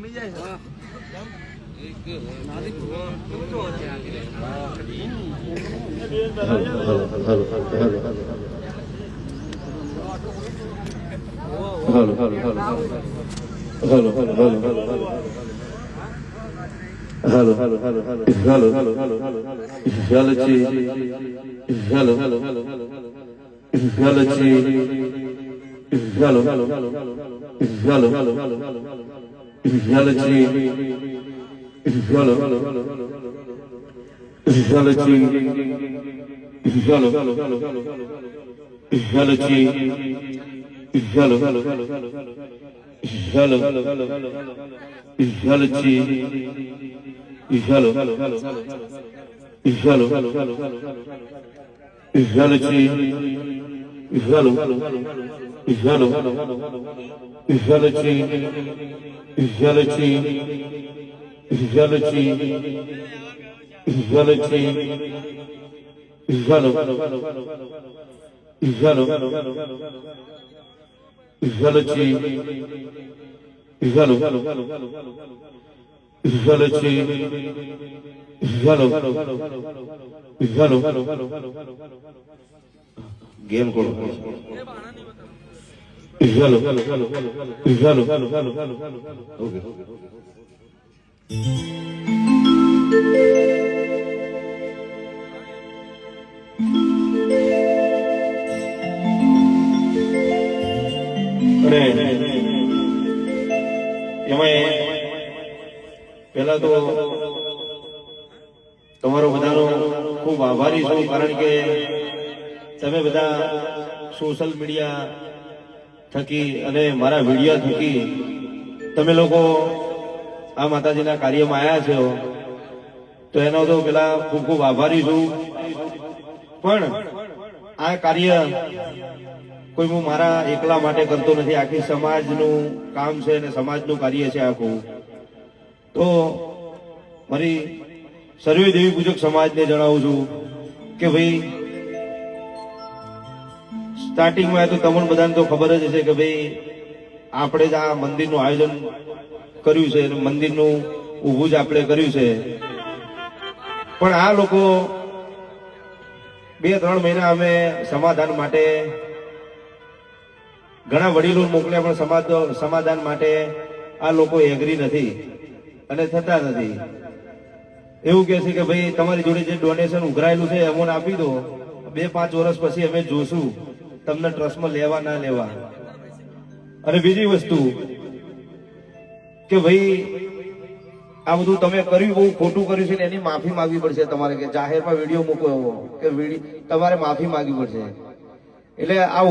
બોલી જાય છે એક નાની गेम को ओके पहला तो તમારો બધાનો ખૂબ આભારી છું કારણ કે તમે બધા સોશિયલ મીડિયા થકી અને મારા વિડીયો થકી તમે લોકો આ માતાજીના કાર્યમાં આવ્યા છો તો એનો તો પેલા ખૂબ ખૂબ આભારી છું પણ આ કાર્ય કોઈ હું મારા એકલા માટે કરતો નથી આખી સમાજનું કામ છે અને સમાજનું કાર્ય છે આખું તો મારી સર્વે દેવી પૂજક સમાજને જણાવું છું કે ભાઈ સ્ટાર્ટિંગમાં તો તમને બધાને તો ખબર જ હશે કે ભાઈ આપણે જ આ મંદિરનું આયોજન કર્યું છે મંદિરનું ઊભું જ આપણે કર્યું છે પણ આ લોકો 2-3 મહિના અમે સમાધાન માટે ઘણા વડીલો મોકલ્યા પણ સમાધાન માટે આ લોકો એગ્રી નથી અને થતા નથી એવું કહે છે કે ભાઈ તમારી જોડે જે ડોનેશન ઉઘરાયેલું છે અમને આપી દો 2-5 વર્ષ પછી અમે જોશું તમને ટ્રસ્ટમાં લેવા ના લેવા અને બીજી વસ્તુ કે ભાઈ આ બધું તમે કર્યું બહુ ખોટું કર્યું છે ને એની માફી માંગવી પડશે તમારે કે જાહેરમાં વિડીયો મૂકો એવો કે તમારે માફી માંગવી પડશે એટલે આ